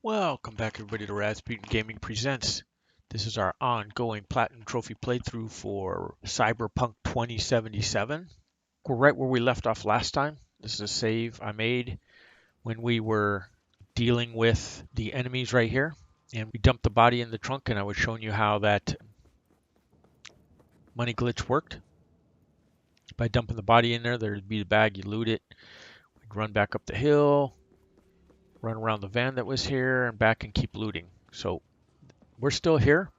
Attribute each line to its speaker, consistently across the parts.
Speaker 1: Welcome back everybody to Rasputin Gaming Presents. This is our ongoing Platinum Trophy playthrough for Cyberpunk 2077. We're right where we left off last time. This is a save I made when we were dealing with the enemies right here. And we dumped the body in the trunk and I was showing you how that money glitch worked. By dumping the body in there, there'd be the bag, you loot it. We'd run back up the hill, run around the van that was here and back and keep looting. So we're still here.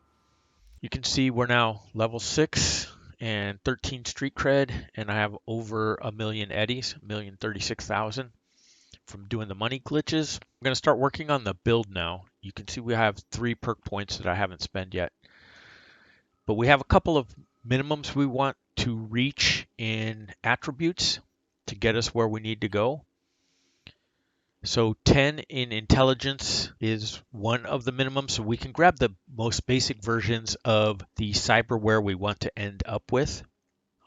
Speaker 1: You can see we're now level 6 and 13 street cred, and I have over 1,000,000 eddies, 1,036,000 from doing the money glitches. I'm going to start working on the build now. You can see we have 3 perk points that I haven't spent yet. But we have a couple of minimums we want to reach in attributes to get us where we need to go. So 10 in intelligence is one of the minimums. So we can grab the most basic versions of the cyberware we want to end up with.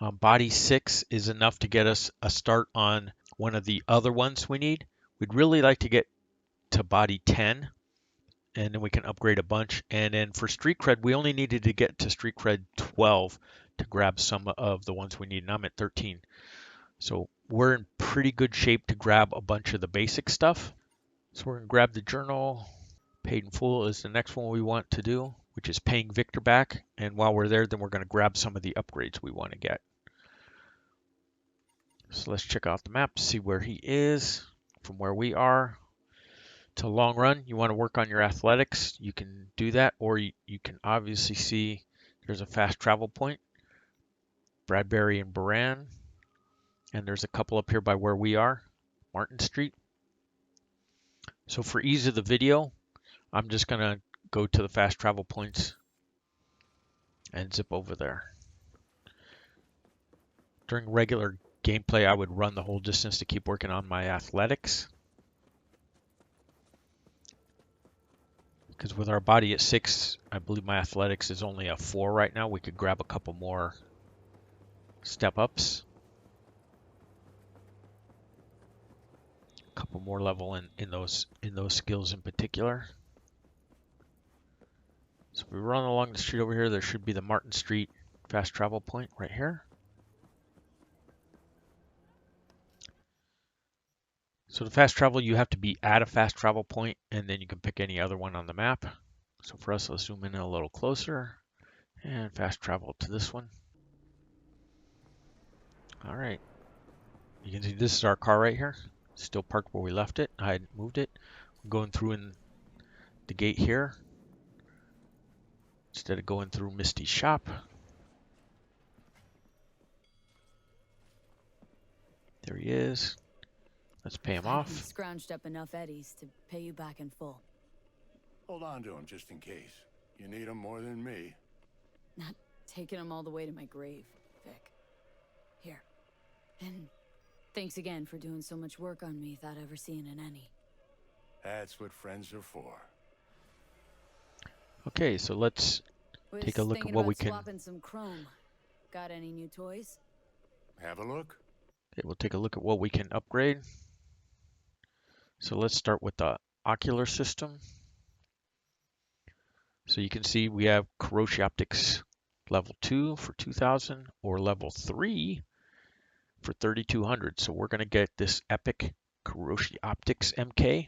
Speaker 1: Body 6 is enough to get us a start on one of the other ones we need. We'd really like to get to body 10 and then we can upgrade a bunch. And then for street cred, we only needed to get to street cred 12 to grab some of the ones we need. And I'm at 13. So we're in pretty good shape to grab a bunch of the basic stuff. So we're going to grab the journal. Paid in full is the next one we want to do, which is paying Victor back. And while we're there, then we're going to grab some of the upgrades we want to get. So let's check out the map, see where he is from where we are. To long run, you want to work on your athletics. You can do that, or you can obviously see there's a fast travel point. Bradbury and Baran. And there's a couple up here by where we are, Martin Street. So for ease of the video, I'm just going to go to the fast travel points and zip over there. During regular gameplay, I would run the whole distance to keep working on my athletics. Because with our body at 6, I believe my athletics is only a 4 right now. We could grab a couple more step ups. Couple more level in those skills in particular. So if we run along the street over here, there should be the Martin Street fast travel point right here. So the fast travel, you have to be at a fast travel point and then you can pick any other one on the map. So for us, let's zoom in a little closer and fast travel to this one. All right. You can see this is our car right here. Still parked where we left it. I hadn't moved it. I'm going through in the gate here instead of going through Misty's shop. There he is. Let's pay him off.
Speaker 2: Scrounged up enough eddies to pay you back in full.
Speaker 3: Hold on to him just in case. You need him more than me.
Speaker 2: Not taking him all the way to my grave, Vic. Here. And thanks again for doing so much work on me without ever seeing an any.
Speaker 3: That's what friends are for.
Speaker 1: Okay, so let's take a look at what we can.
Speaker 2: Swapping some chrome. Got any new toys?
Speaker 3: Have a look.
Speaker 1: Okay, we'll take a look at what we can upgrade. So let's start with the Ocular system. So you can see we have Kiroshi Optics level 2 for 2,000 or level 3 for 3,200. So we're going to get this epic Kiroshi Optics MK.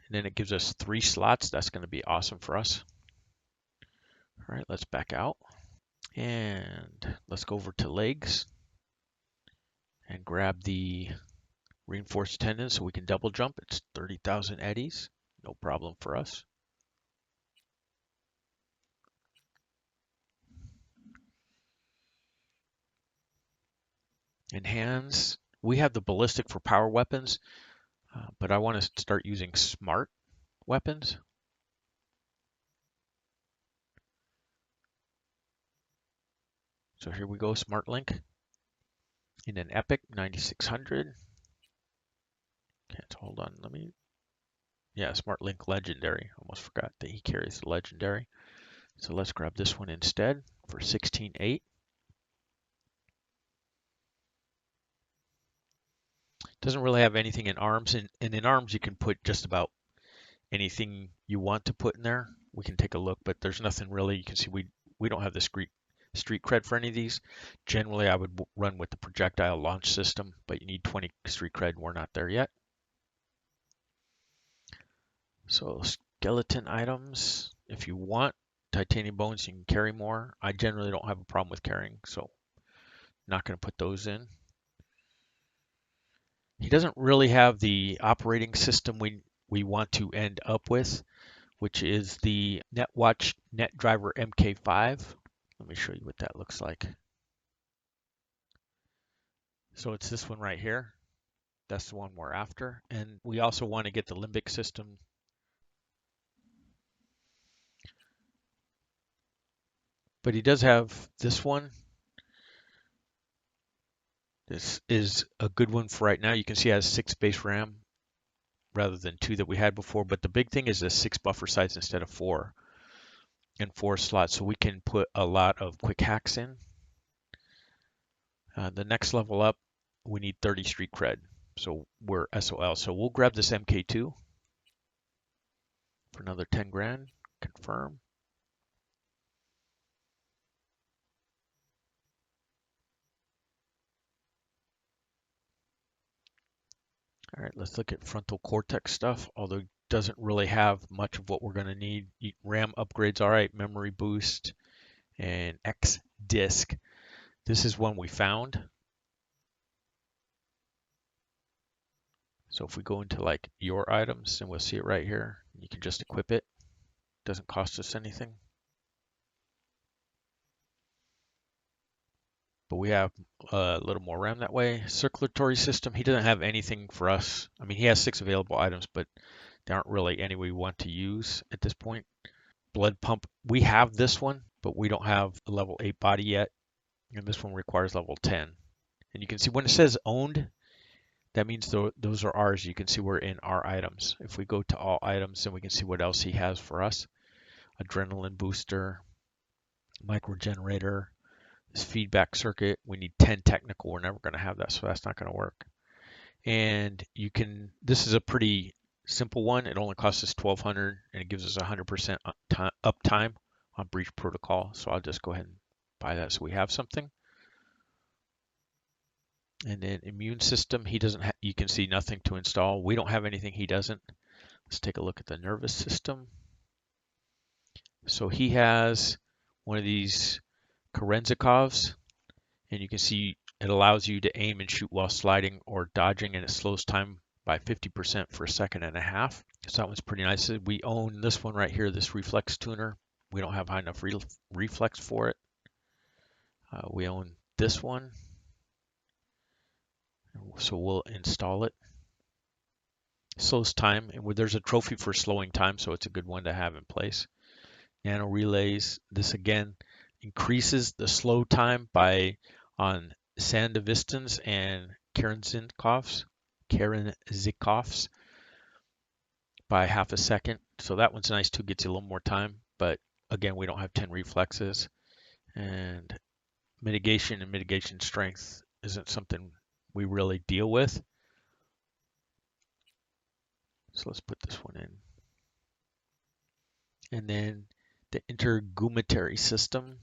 Speaker 1: And then it gives us 3 slots. That's going to be awesome for us. All right, let's back out. And let's go over to legs and grab the reinforced tendon so we can double jump. It's 30,000 eddies. No problem for us. In hands, we have the ballistic for power weapons, but I want to start using smart weapons. So here we go, Smart Link in an Epic 9600. Okay, so hold on, Smart Link Legendary. Almost forgot that he carries the Legendary. So let's grab this one instead for 16.8. Doesn't really have anything in arms, and in arms you can put just about anything you want to put in there. We can take a look, but there's nothing really. You can see we don't have the street cred for any of these. Generally, I would run with the projectile launch system, but you need 20 street cred. We're not there yet. So skeleton items, if you want titanium bones, you can carry more. I generally don't have a problem with carrying, so not going to put those in. He doesn't really have the operating system we want to end up with, which is the Netwatch Netdriver MK5. Let me show you what that looks like. So it's this one right here. That's the one we're after. And we also want to get the Limbic system. But he does have this one. This is a good one for right now. You can see it has 6 base RAM rather than 2 that we had before. But the big thing is the 6 buffer sites instead of 4 and 4 slots. So we can put a lot of quick hacks in. The next level up, we need 30 street cred. So we're SOL. So we'll grab this MK2 for another 10 grand. Confirm. All right, let's look at frontal cortex stuff, although it doesn't really have much of what we're going to need. RAM upgrades, all right, memory boost, and X disk. This is one we found. So if we go into like your items, and we'll see it right here, you can just equip it. Doesn't cost us anything. But we have a little more RAM that way. Circulatory system, he doesn't have anything for us. I mean, he has 6 available items, but they aren't really any we want to use at this point. Blood pump, we have this one, but we don't have a level 8 body yet. And this one requires level 10. And you can see when it says owned, that means those are ours. You can see we're in our items. If we go to all items, then we can see what else he has for us. Adrenaline booster, micro generator, this feedback circuit. We need 10 technical. We're never going to have that, so that's not going to work. And you can, this is a pretty simple one. It only costs us 1,200 and it gives us 100% uptime on breach protocol. So I'll just go ahead and buy that so we have something. And then immune system, he doesn't have, you can see nothing to install. We don't have anything, he doesn't. Let's take a look at the nervous system. So he has one of these Kerenzikovs, and you can see it allows you to aim and shoot while sliding or dodging, and it slows time by 50% for a second and a half. So that one's pretty nice. We own this one right here, this reflex tuner. We don't have high enough reflex for it. We own this one, so we'll install it. Slows time, and there's a trophy for slowing time, so it's a good one to have in place. Nano relays, this again increases the slow time by on Sandeviston's and Kerenzikov's by half a second. So that one's nice too, gets you a little more time, but again, we don't have 10 reflexes. And mitigation and mitigation strength isn't something we really deal with. So let's put this one in. And then the Integumentary system.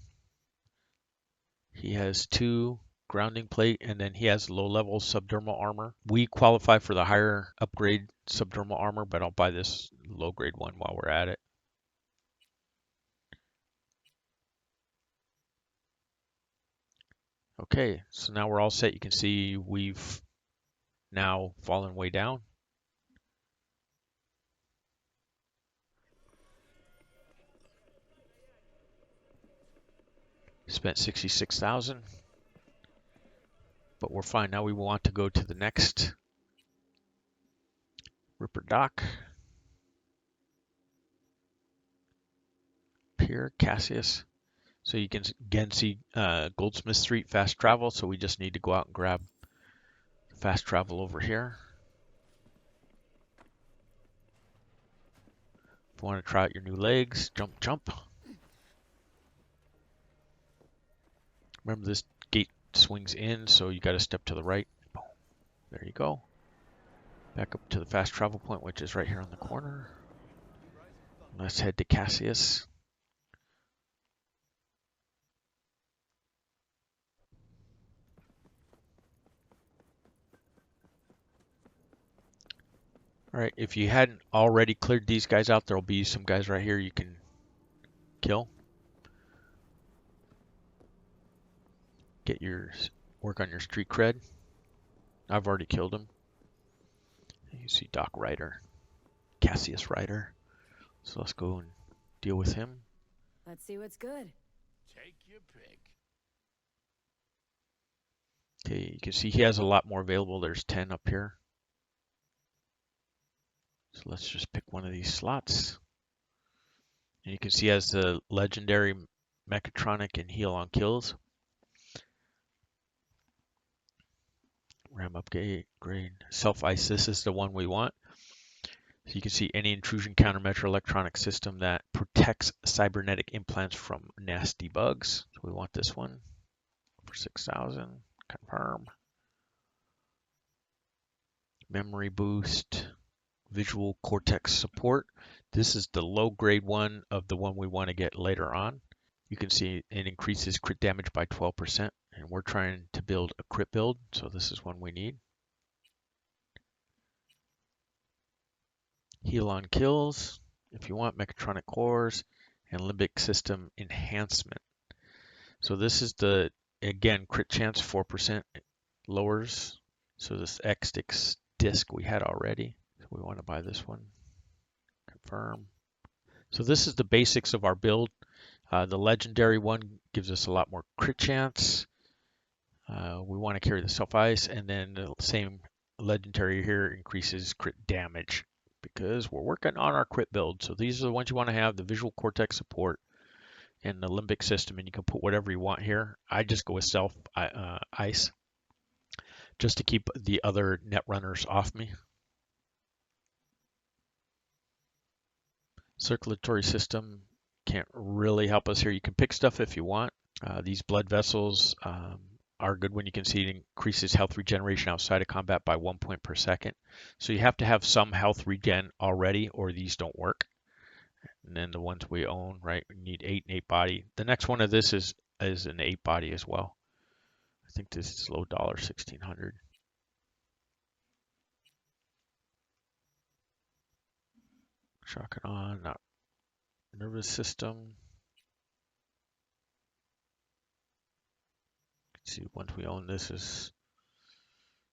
Speaker 1: He has 2 grounding plate, and then he has low-level subdermal armor. We qualify for the higher upgrade subdermal armor, but I'll buy this low-grade one while we're at it. Okay, so now we're all set. You can see we've now fallen way down. Spent 66,000, but we're fine. Now we want to go to the next ripperdoc. Pier Cassius. So you can again see Goldsmith Street fast travel. So we just need to go out and grab fast travel over here. If you want to try out your new legs, jump, jump. Remember this gate swings in, so you got to step to the right. Boom. There you go. Back up to the fast travel point, which is right here on the corner. Let's head to Cassius. All right, if you hadn't already cleared these guys out, there'll be some guys right here you can kill. Get your work on your street cred. I've already killed him. You see Doc Ryder, Cassius Ryder. So let's go and deal with him.
Speaker 2: Let's see what's good.
Speaker 3: Take your pick.
Speaker 1: Okay, you can see he has a lot more available. There's 10 up here. So let's just pick one of these slots. And you can see he has the legendary mechatronic and heal on kills. Ram upgrade, self-ice. This is the one we want. So you can see any intrusion countermeasure electronic system that protects cybernetic implants from nasty bugs. So we want this one for 6,000. Confirm. Memory boost. Visual cortex support. This is the low grade one of the one we want to get later on. You can see it increases crit damage by 12%, and we're trying to build a crit build, so this is one we need. Heal on kills, if you want, mechatronic cores, and limbic system enhancement. So this is the, again, crit chance 4% lowers. So this X-Stix disc we had already. So we want to buy this one. Confirm. So this is the basics of our build. The legendary one gives us a lot more crit chance. We want to carry the self-ice, and then the same legendary here increases crit damage because we're working on our crit build. So these are the ones you want to have, the visual cortex support and the limbic system, and you can put whatever you want here. I just go with self-ice just to keep the other net runners off me. Circulatory system can't really help us here. You can pick stuff if you want. These blood vessels are good when you can see it increases health regeneration outside of combat by 1 point per second. So you have to have some health regen already or these don't work. And then the ones we own, right, we need 8 and 8 body. The next one of this is an 8 body as well. I think this is low dollar, 1,600. Shock it on, not nervous system. See, once we own this is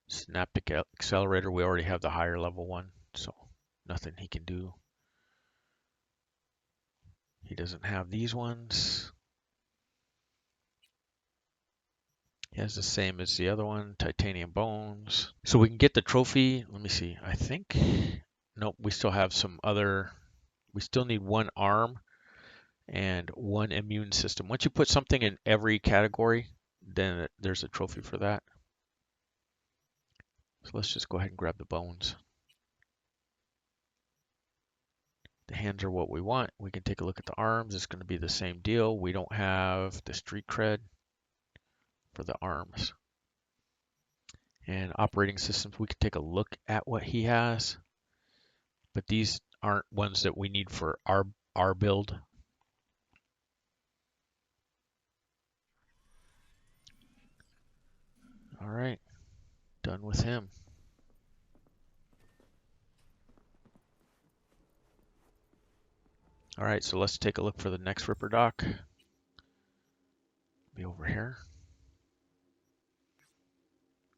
Speaker 1: Synaptic Accelerator. We already have the higher level one, so nothing he can do. He doesn't have these ones. He has the same as the other one, titanium bones. So we can get the trophy. Let me see. I think, nope, we still have some other, we still need one arm and one immune system. Once you put something in every category, then there's a trophy for that. So let's just go ahead and grab the bones. The hands are what we want. We can take a look at the arms. It's going to be the same deal. We don't have the street cred for the arms. And operating systems, we can take a look at what he has. But these aren't ones that we need for our build. All right, done with him. All right, so let's take a look for the next ripperdoc. Be over here.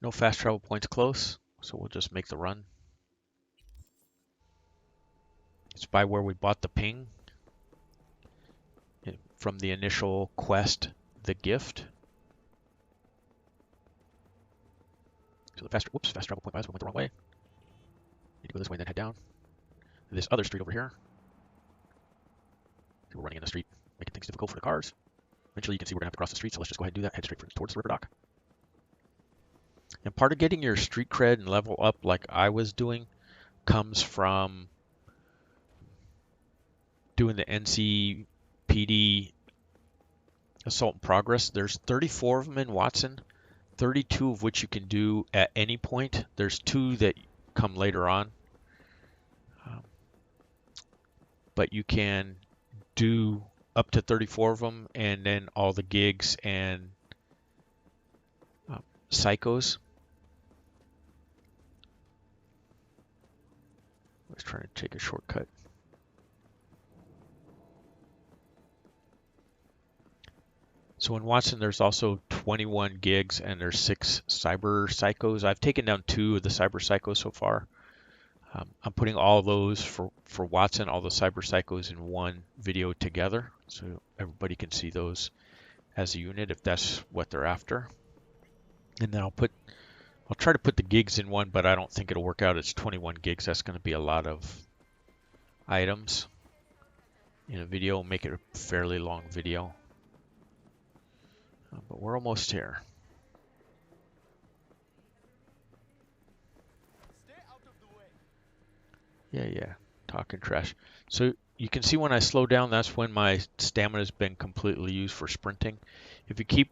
Speaker 1: No fast travel points close, so we'll just make the run. It's by where we bought the ping from the initial quest, the gift. So the fast travel point, we went the wrong way. Need to go this way and then head down. This other street over here. So we're running in the street, making things difficult for the cars. Eventually you can see we're gonna have to cross the street, so let's just go ahead and do that. Head straight towards the ripperdoc. And part of getting your street cred and level up like I was doing comes from doing the NCPD Assault in Progress. There's 34 of them in Watson, 32 of which you can do at any point. There's 2 that come later on. But you can do up to 34 of them, and then all the gigs and psychos. I was trying to take a shortcut. So in Watson, there's also 21 gigs and there's 6 cyber psychos. I've taken down 2 of the cyber psychos so far. I'm putting all those for Watson, all the cyber psychos in one video together, so everybody can see those as a unit if that's what they're after. And then I'll try to put the gigs in one, but I don't think it'll work out. It's 21 gigs. That's going to be a lot of items in a video. We'll make it a fairly long video. But we're almost here. Yeah, talking trash. So you can see when I slow down, that's when my stamina has been completely used for sprinting. If you keep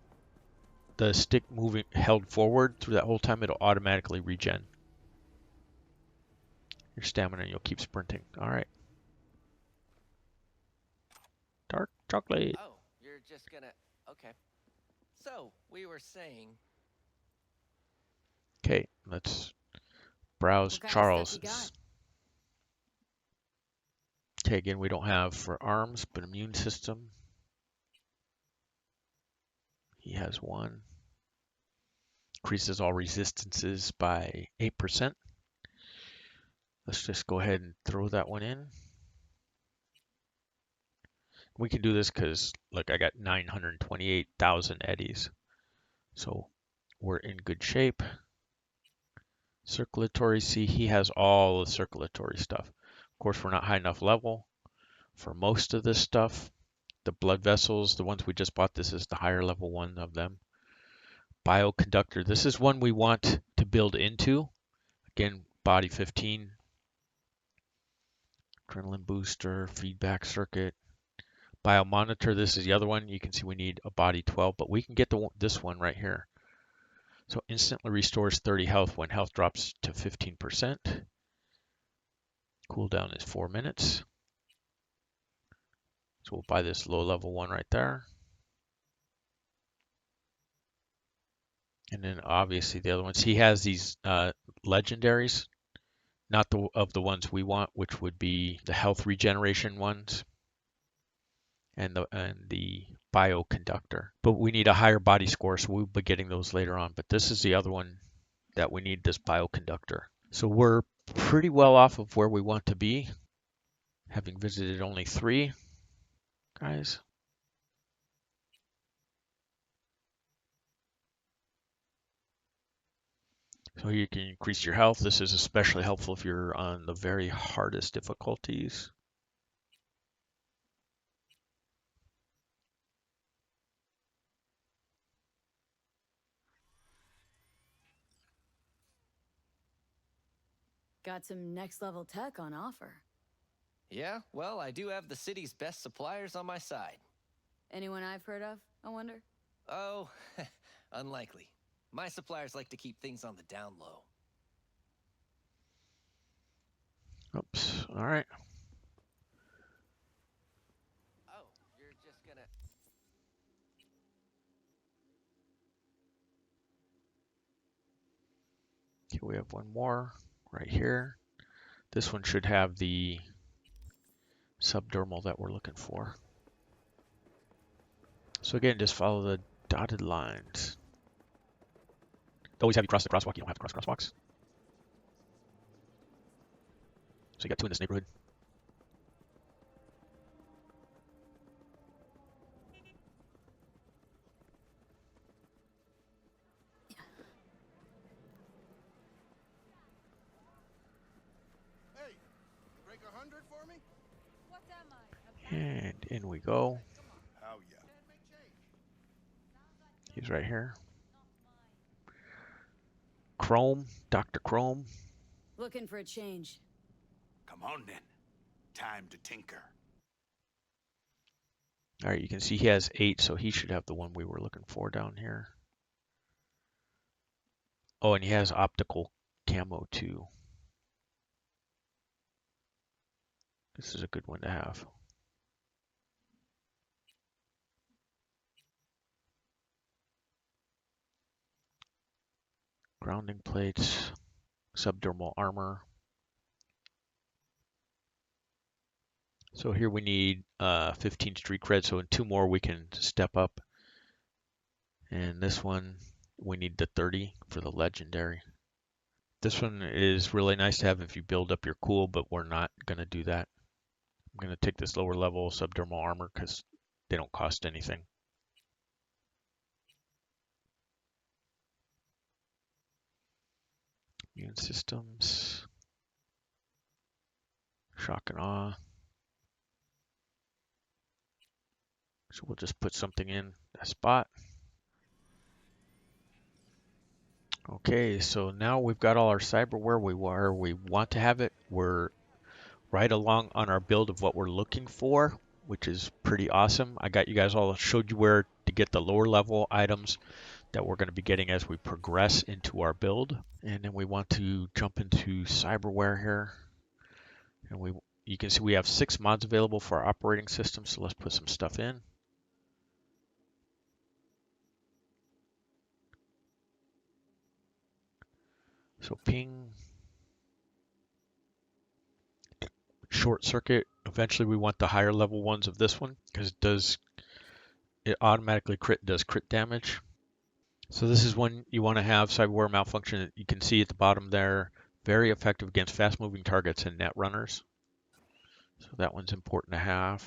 Speaker 1: the stick moving held forward through that whole time, it'll automatically regen your stamina and you'll keep sprinting. All right. Dark chocolate.
Speaker 4: Oh, you're just gonna... Okay. So, we were saying...
Speaker 1: Okay, let's browse Charles's. Okay, again, we don't have for arms, but immune system. He has one. Increases all resistances by 8%. Let's just go ahead and throw that one in. We can do this because, look, I got 928,000 eddies. So we're in good shape. Circulatory, see, he has all the circulatory stuff. Of course, we're not high enough level for most of this stuff. The blood vessels, the ones we just bought, this is the higher level one of them. Bioconductor, this is one we want to build into. Again, body 15. Adrenaline booster, feedback circuit. Biomonitor, this is the other one. You can see we need a body 12, but we can get this one right here. So instantly restores 30 health when health drops to 15%. Cooldown is 4 minutes. So we'll buy this low level one right there. And then obviously the other ones. He has these legendaries, not the ones we want, which would be the health regeneration ones and the Bioconductor. But we need a higher body score, so we'll be getting those later on. But this is the other one that we need, this Bioconductor. So we're pretty well off of where we want to be, having visited only 3 guys. So you can increase your health. This is especially helpful if you're on the very hardest difficulties.
Speaker 2: Got some next level tech on offer.
Speaker 4: Yeah, well, I do have the city's best suppliers on my side.
Speaker 2: Anyone I've heard of, I wonder?
Speaker 4: Oh, unlikely. My suppliers like to keep things on the down low.
Speaker 1: Oops, all right.
Speaker 4: Oh, you're just gonna...
Speaker 1: Okay, we have one more right here. This one should have the subdermal that we're looking for. So again, just follow the dotted lines. They always have you cross the crosswalk. You don't have to cross crosswalks. So you got 2 in this neighborhood.
Speaker 3: Hey, break 100 for me?
Speaker 5: What am I?
Speaker 1: And in we go.
Speaker 3: How ya?
Speaker 1: He's right here. Chrome, Dr. Chrome.
Speaker 2: Looking for a change.
Speaker 3: Come on then. Time to tinker.
Speaker 1: All right, you can see he has 8, so he should have the one we were looking for down here. Oh, and he has optical camo too. This is a good one to have. Grounding plates, subdermal armor. So here we need 15 street cred, so in 2 more we can step up. And this one, we need the 30 for the legendary. This one is really nice to have if you build up your cool, but we're not going to do that. I'm going to take this lower level subdermal armor because they don't cost anything. Immune systems, shock and awe. So we'll just put something in a spot. Okay, so now we've got all our cyberware where we want to have it. We're right along on our build of what we're looking for, which is pretty awesome. I got you guys all showed you where to get the lower level items that we're going to be getting as we progress into our build. And then we want to jump into cyberware here. And you can see we have 6 mods available for our operating system, so let's put some stuff in. So ping, short circuit. Eventually we want the higher level ones of this one because it automatically does crit damage. So this is one you want to have cyberware malfunction. You can see at the bottom there, very effective against fast moving targets and net runners. So that one's important to have.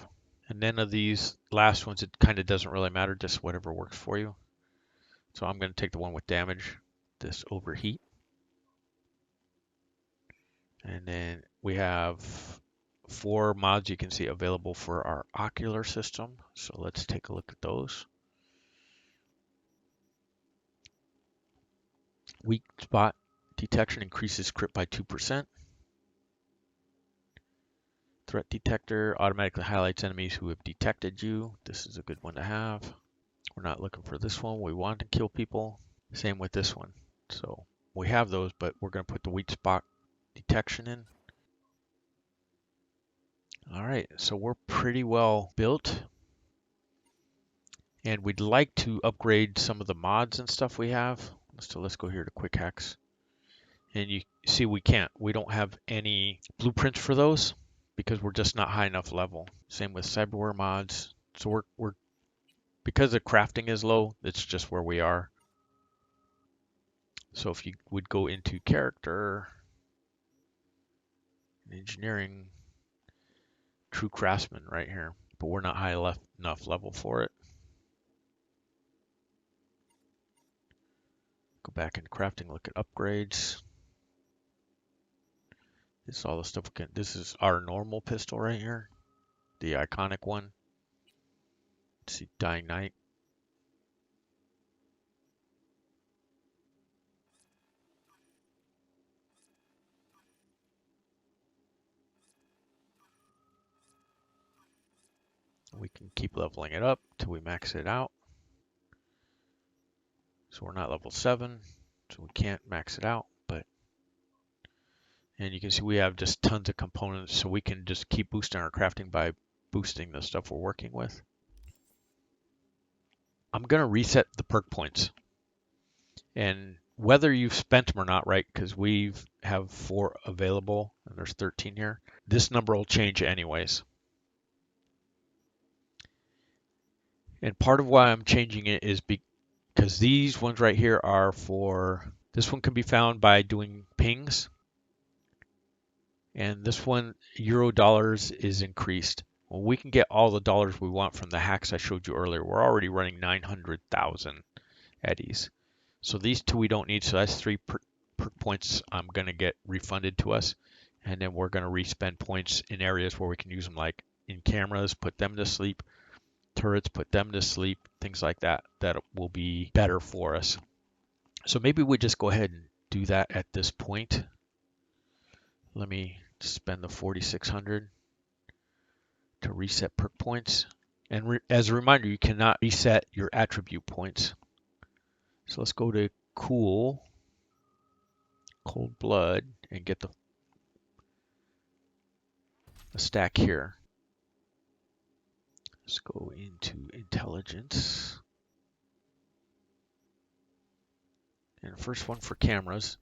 Speaker 1: And then of these last ones, it kind of doesn't really matter, just whatever works for you. So I'm going to take the one with damage, this overheat. And then we have 4 mods you can see available for our ocular system. So let's take a look at those. Weak spot detection increases crit by 2%. Threat detector automatically highlights enemies who have detected you. This is a good one to have. We're not looking for this one. We want to kill people. Same with this one. So we have those, but we're going to put the weak spot detection in. All right, so we're pretty well built. And we'd like to upgrade some of the mods and stuff we have. So let's go here to quick hacks. And you see we can't. We don't have any blueprints for those because we're just not high enough level. Same with cyberware mods. So we're because the crafting is low, it's just where we are. So if you would go into character, engineering, true craftsman right here, but we're not high enough level for it. Go back into crafting, look at upgrades. This is all the stuff we can. This is our normal pistol right here, the iconic one. Let's see, Dying Knight. We can keep leveling it up till we max it out. So we're not level 7, so we can't max it out, and you can see we have just tons of components, so we can just keep boosting our crafting by boosting the stuff we're working with. I'm going to reset the perk points. And whether you've spent them or not, right, because we have 4 available, and there's 13 here, this number will change anyways. And part of why I'm changing it is because these ones right here are for, this one can be found by doing pings. And this one, euro dollars is increased. Well, we can get all the dollars we want from the hacks I showed you earlier. We're already running 900,000 eddies. So these 2 we don't need. So that's 3 perk points I'm going to get refunded to us. And then we're going to respend points in areas where we can use them, like in cameras, put them to sleep, turrets, put them to sleep, things like that. That will be better for us. So maybe we just go ahead and do that at this point. Let me spend the 4,600 to reset perk points. And as a reminder, you cannot reset your attribute points. So let's go to cool, cold blood, and get the a stack here. Let's go into intelligence. And first one for cameras.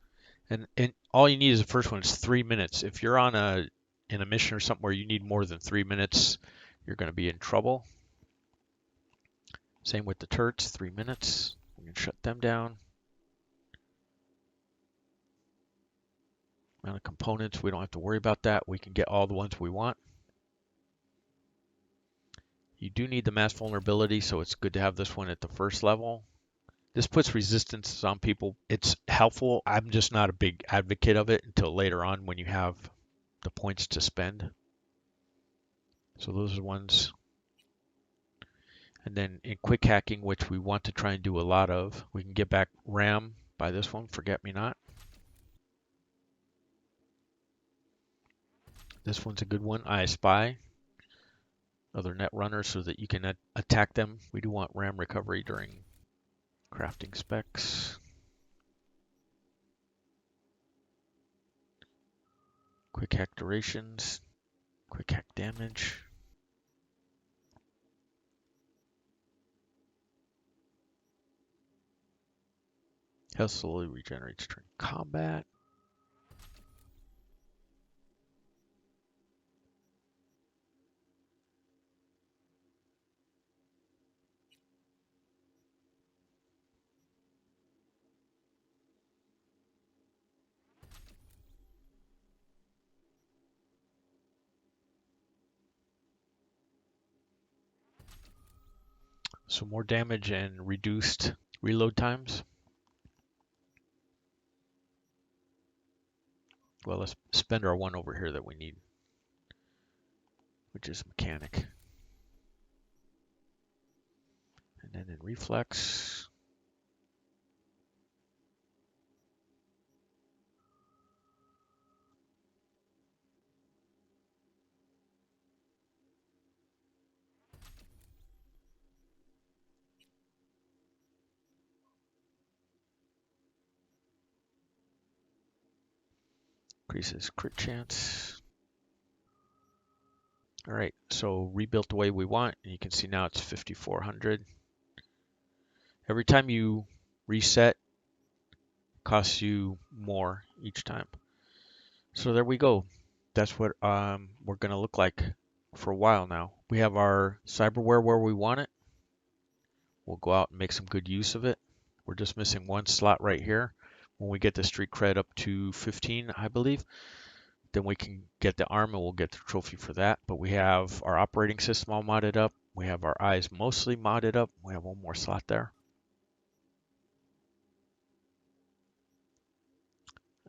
Speaker 1: And all you need is the first one. It's 3 minutes. If you're on in a mission or something where you need more than 3 minutes, you're going to be in trouble. Same with the turrets, 3 minutes. We can shut them down. Amount of components, we don't have to worry about that. We can get all the ones we want. You do need the mass vulnerability, so it's good to have this one at the first level. This puts resistance on people. It's helpful. I'm just not a big advocate of it until later on when you have the points to spend. So those are the ones. And then in quick hacking, which we want to try and do a lot of, we can get back RAM by this one, Forget Me Not. This one's a good one, I Spy. Other net runners so that you can attack them. We do want RAM recovery during crafting specs. Quick hack durations. Quick hack damage. Health slowly regenerates during combat. So more damage and reduced reload times. Well, let's spend our one over here that we need, which is mechanic. And then in reflex, increases crit chance. All right, so rebuilt the way we want, and you can see now it's 5,400. Every time you reset, it costs you more each time. So there we go. That's what we're going to look like for a while now. We have our cyberware where we want it. We'll go out and make some good use of it. We're just missing one slot right here. When we get the street cred up to 15, I believe, then we can get the arm and we'll get the trophy for that. But we have our operating system all modded up. We have our eyes mostly modded up. We have one more slot there.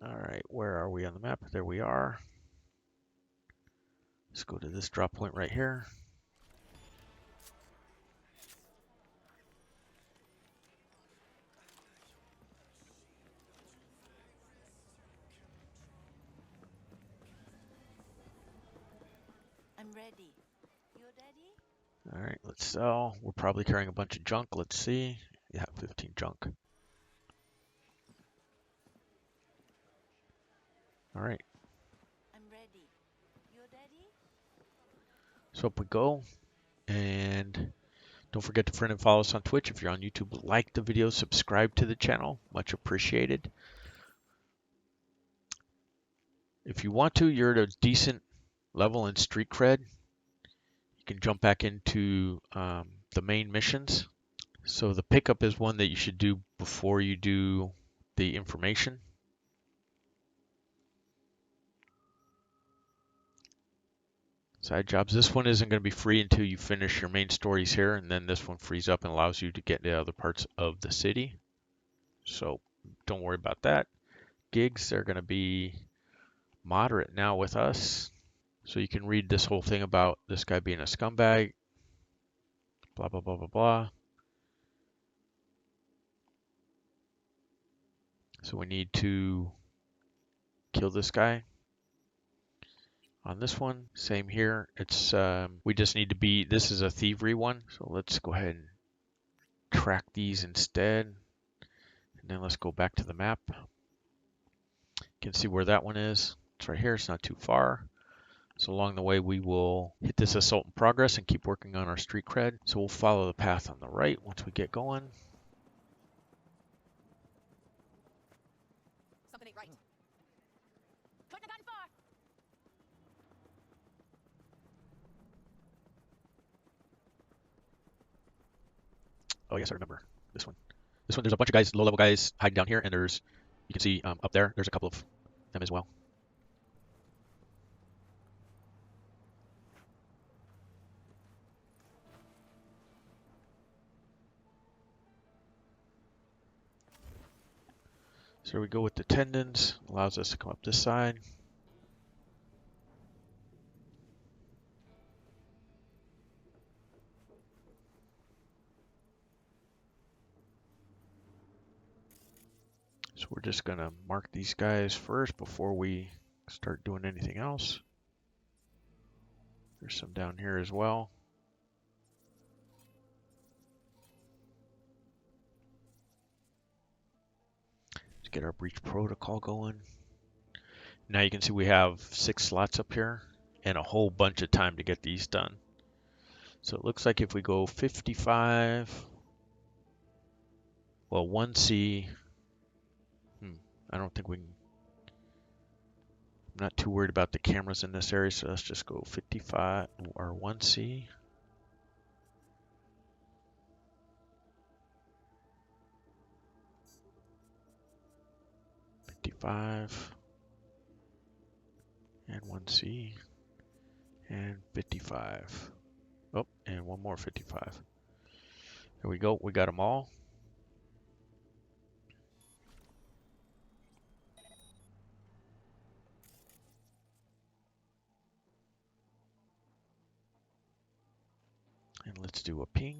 Speaker 1: All right, where are we on the map? There we are. Let's go to this drop point right here.
Speaker 5: I'm ready. You ready?
Speaker 1: All right, let's sell. We're probably carrying a bunch of junk. Let's see. Yeah, 15 junk. All right.
Speaker 5: I'm ready. You ready?
Speaker 1: So up we go. And don't forget to friend and follow us on Twitch. If you're on YouTube, like the video, subscribe to the channel. Much appreciated. If you want to, you're at a decent level in street cred. You can jump back into the main missions. So the pickup is one that you should do before you do the information. Side jobs. This one isn't going to be free until you finish your main stories here, and then this one frees up and allows you to get into other parts of the city. So don't worry about that. Gigs are going to be moderate now with us. So you can read this whole thing about this guy being a scumbag. Blah, blah, blah, blah, blah. So we need to kill this guy. On this one, same here. It's we just need to be, this is a thievery one. So let's go ahead and track these instead. And then let's go back to the map. You can see where that one is. It's right here. It's not too far. So along the way, we will hit this assault in progress and keep working on our street cred. So we'll follow the path on the right once we get going.
Speaker 2: Something ain't right. Couldn't have gotten far.
Speaker 1: Oh yes, I remember this one. This one, there's a bunch of guys, low-level guys hiding down here, and there's, you can see up there, there's a couple of them as well. So here we go with the tendons, allows us to come up this side. So we're just gonna mark these guys first before we start doing anything else. There's some down here as well. Let's get our breach protocol going. Now you can see we have 6 slots up here and a whole bunch of time to get these done. So it looks like if we go 55, well, 1C, I don't think we can, I'm not too worried about the cameras in this area, so let's just go 55 or 1C. And 1C and 55. Oh, and one more 55. There we go. We got them all. And let's do a ping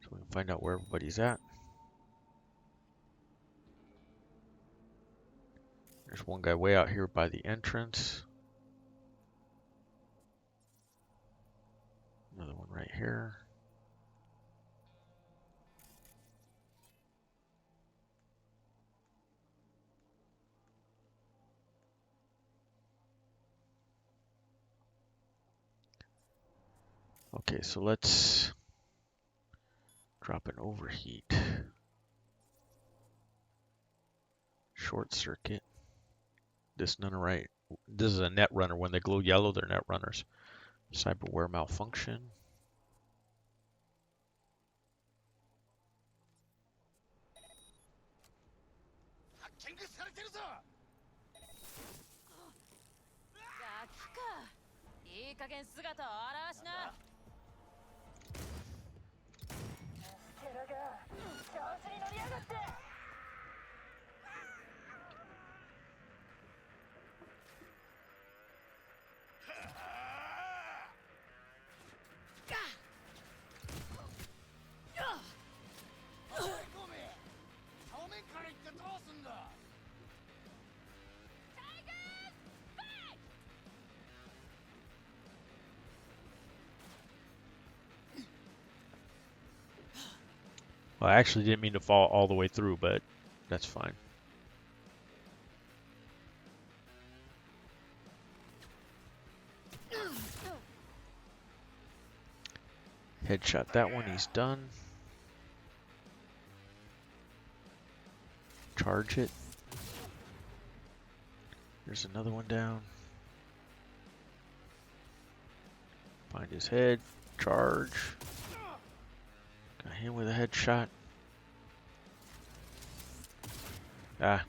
Speaker 1: so we can find out where everybody's at. There's one guy way out here by the entrance. Another one right here. Okay, so let's drop an overheat. Short circuit. This none-right. This is a net runner. When they glow yellow, they're net runners. Cyberware malfunction. Well, I actually didn't mean to fall all the way through, but that's fine. Headshot that one, he's done. Charge it. There's another one down. Find his head, charge. Got him with a headshot. Ah.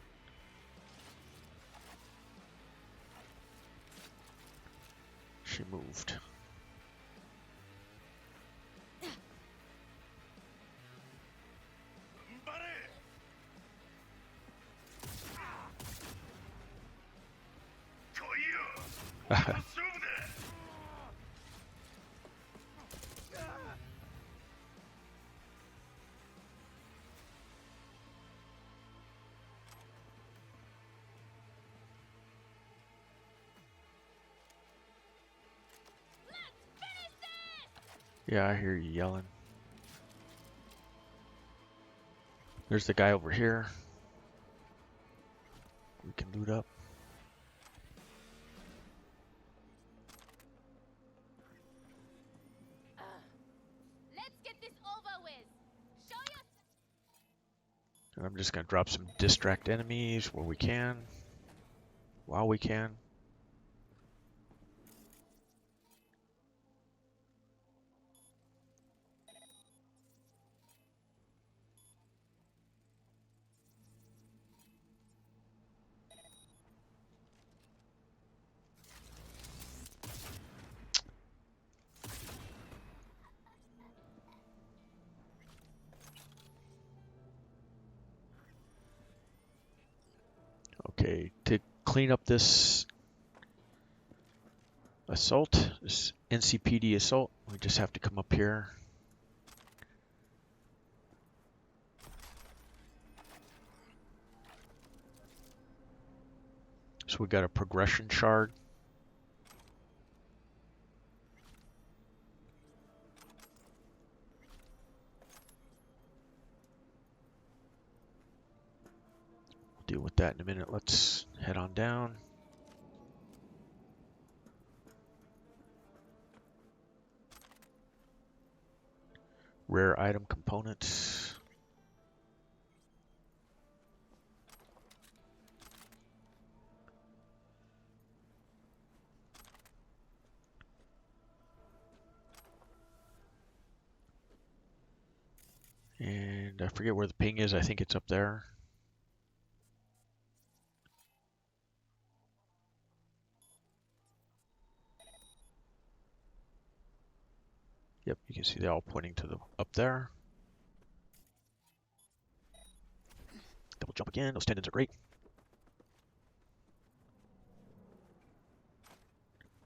Speaker 1: She moved. Yeah, I hear you yelling. There's the guy over here. We can loot up. And I'm just going to drop some distract enemies where we can, while we can. Okay, to clean up this assault, this NCPD assault, we just have to come up here. So we got a progression shard. We'll deal with that in a minute. Let's head on down. Rare item components. And I forget where the ping is. I think it's up there. Yep, you can see they're all pointing to the up there. Double jump again. Those tendons are great.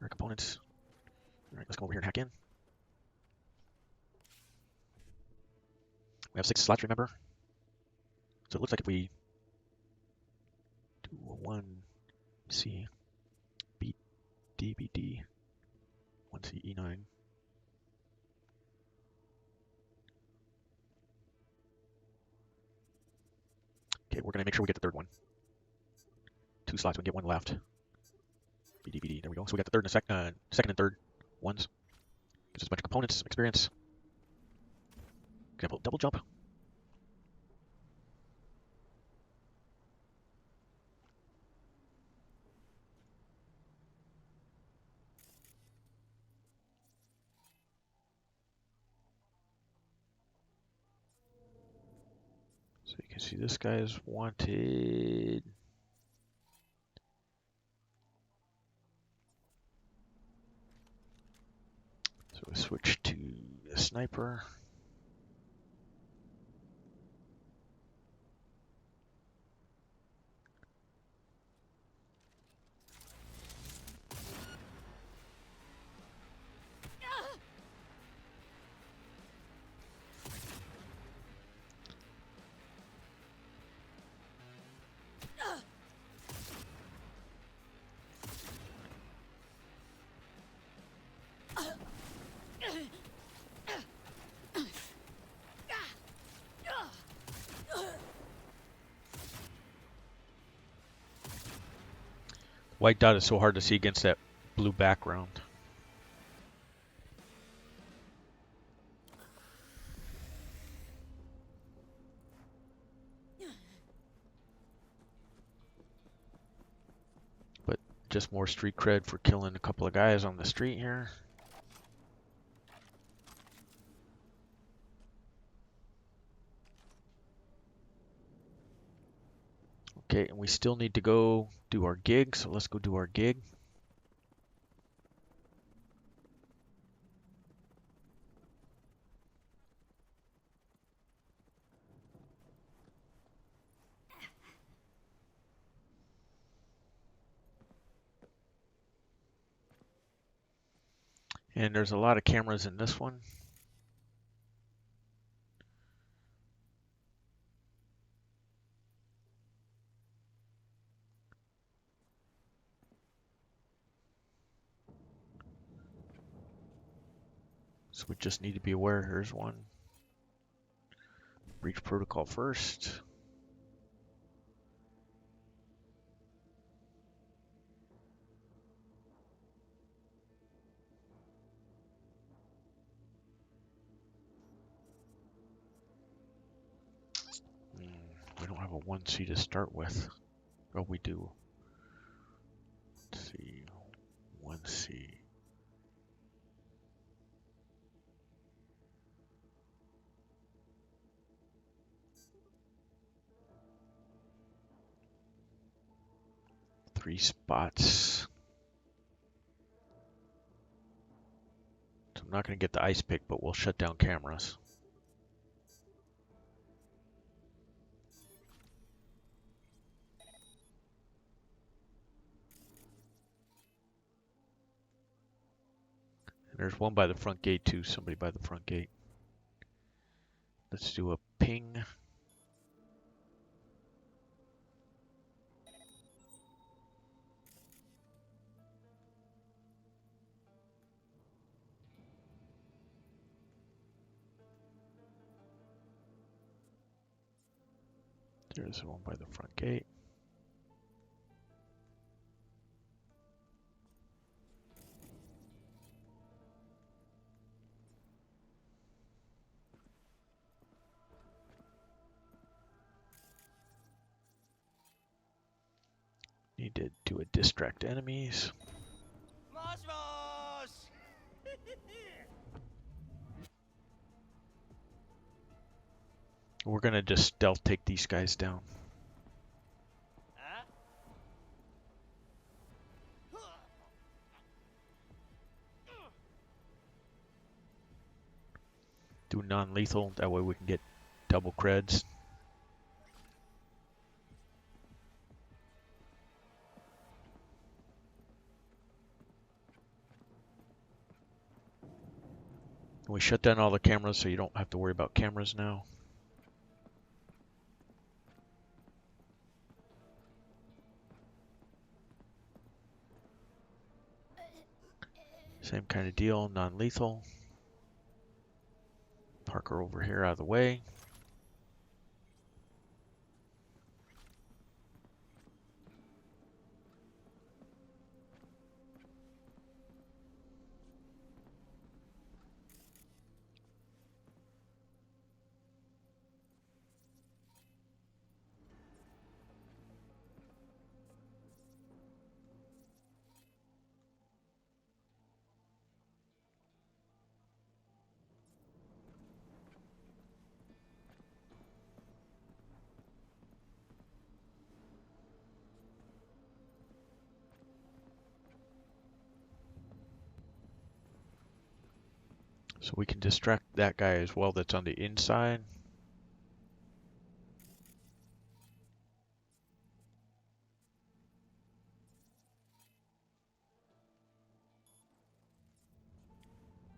Speaker 1: Rare components. All right, let's come over here and hack in. We have 6 slots, remember? So it looks like if we do a 1C B D B D 1C E9. Okay, we're gonna make sure we get the third one. 2 slots, we can get 1 left. BDBD, there we go. So we got the third and second and third ones. Gives us a bunch of components, some experience. Example, double jump. So you can see this guy is wanted. So we switch to the sniper. White dot is so hard to see against that blue background. But just more street cred for killing a couple of guys on the street here. Okay, and we still need to go do our gig, so let's go do our gig. And there's a lot of cameras in this one. So we just need to be aware. Here's one. Breach protocol first. We don't a 1C to start with. Oh, we do. Let's see. 1C. Three spots. So I'm not going to get the ice pick, but we'll shut down cameras. And there's one by the front gate too, somebody by the front gate. Let's do a ping. There's one by the front gate. Need to do a distract enemies.
Speaker 4: Mosh mosh!
Speaker 1: We're gonna just stealth take these guys down.
Speaker 4: Huh?
Speaker 1: Do non-lethal, that way we can get double creds. We shut down all the cameras so you don't have to worry about cameras now. Same kind of deal, non-lethal. Park her over here out of the way. So we can distract that guy as well that's on the inside.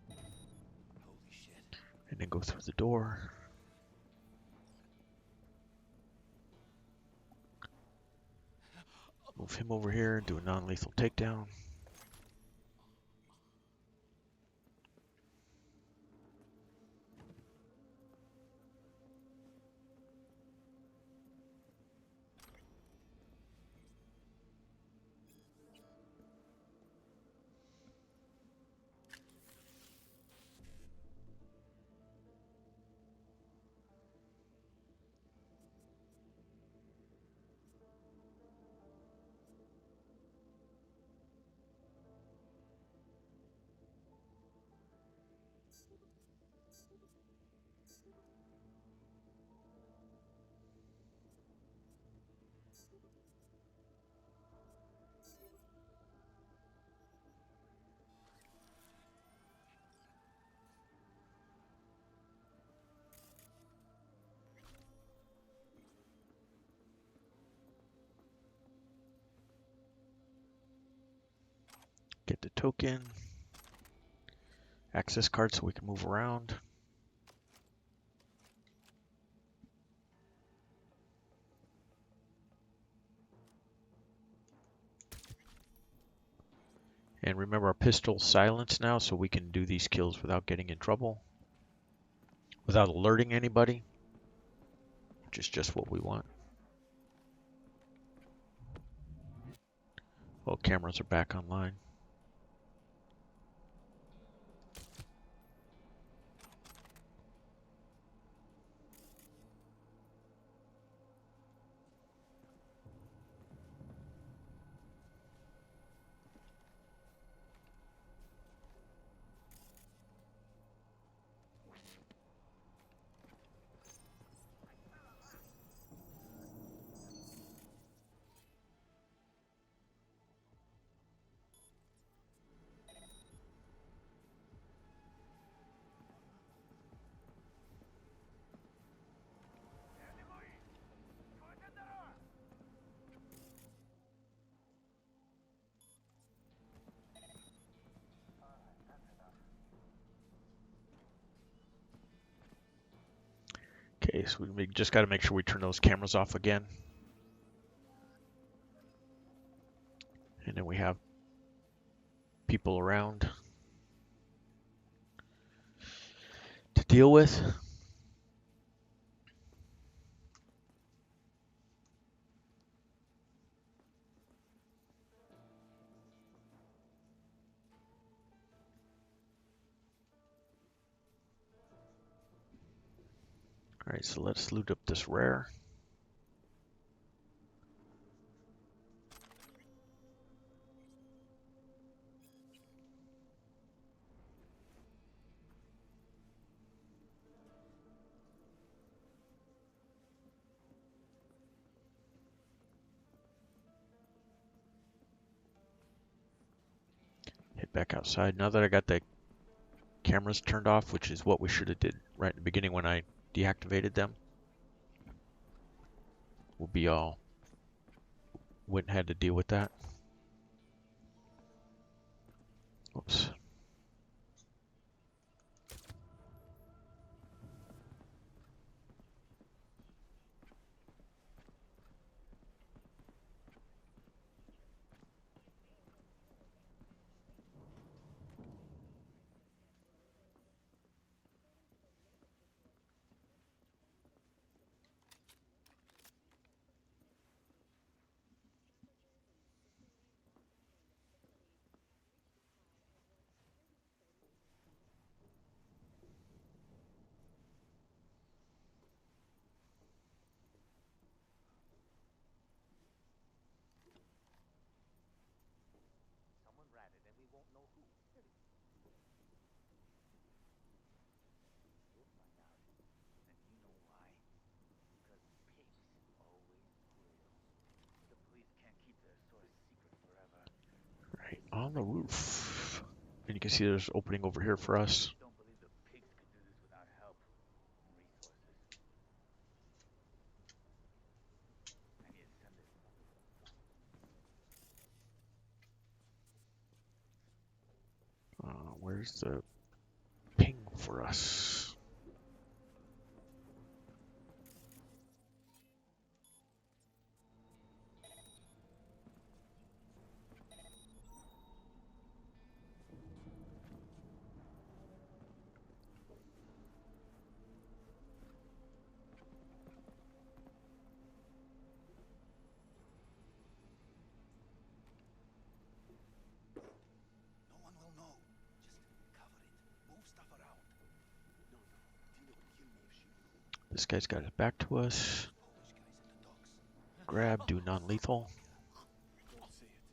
Speaker 4: Holy shit.
Speaker 1: And then go through the door. Move him over here, do a non-lethal takedown. Get the token. Access card so we can move around. And remember our pistol's silenced now, so we can do these kills without getting in trouble. Without alerting anybody. Which is just what we want. Well, cameras are back online. so we just got to make sure we turn those cameras off again. And then we have people around to deal with. All right, so let's loot up this rare. Head back outside. Now that I got the cameras turned off, which is what we should have did right in the beginning when I deactivated them, we'll be all wouldn't have to deal with that. Oops.
Speaker 6: Someone ratted and we won't know who. We'll find out. And you know why? Because pigs always will. The police can't keep their source secret forever.
Speaker 1: Right on the roof. And you can see there's an opening over here for us.
Speaker 6: Don't believe the pigs could do this without help and resources. I need to send this.
Speaker 1: Where's the ping for us?
Speaker 3: No one will know. Just cover it. Move stuff around. No, Tina would kill me if she knew.
Speaker 1: This guy's got his back to us.
Speaker 3: Polish guys in the docks.
Speaker 1: Grab, do non-lethal.
Speaker 3: Don't say it.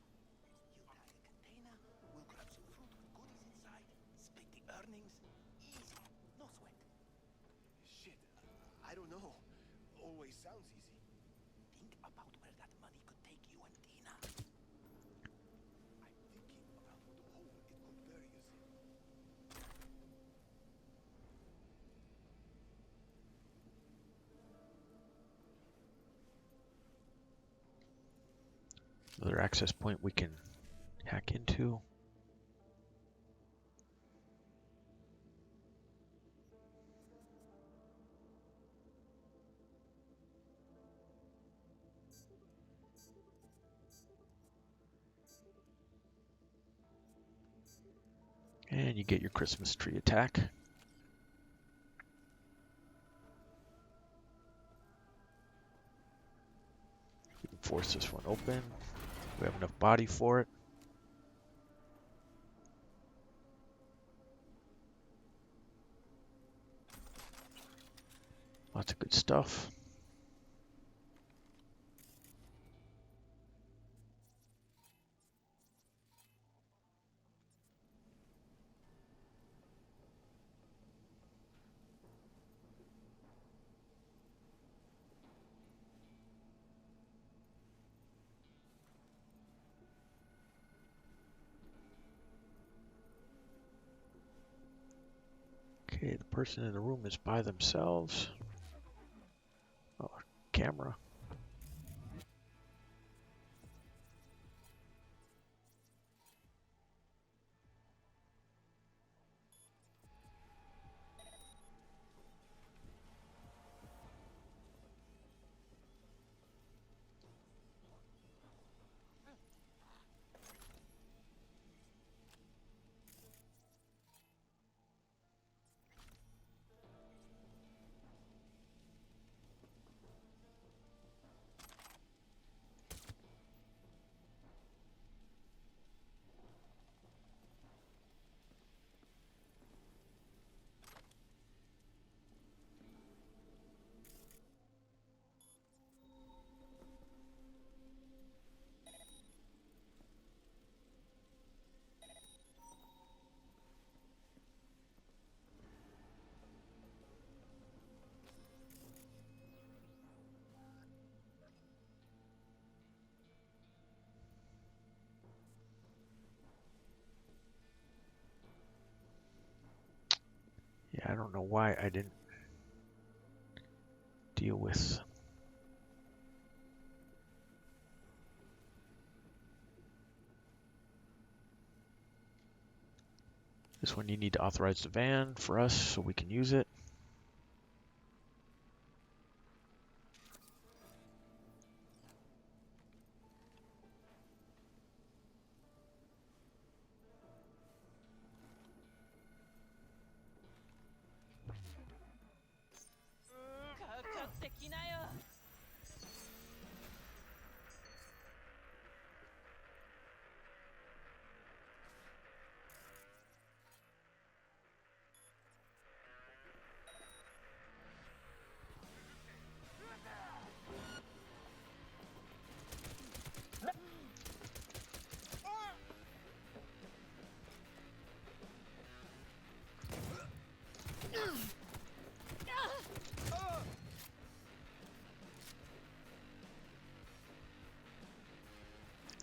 Speaker 3: You tag a container. We'll grab some fruit with goodies inside. Split the earnings. Easy. No sweat. Shit. I don't know. Always sounds easy. Think about where that money could take you and Tina. I'm thinking about what hole it could bury us in.
Speaker 1: Another access point we can hack into. And you get your Christmas tree attack. We can force this one open. We have enough body for it. Lots of good stuff. Okay, the person in the room is by themselves. Oh, camera. Yeah, I don't know why I didn't deal with. This one you need to authorize the van for us so we can use it.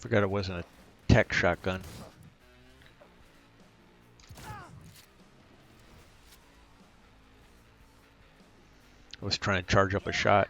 Speaker 1: Forgot it wasn't a tech shotgun. I was trying to charge up a shot.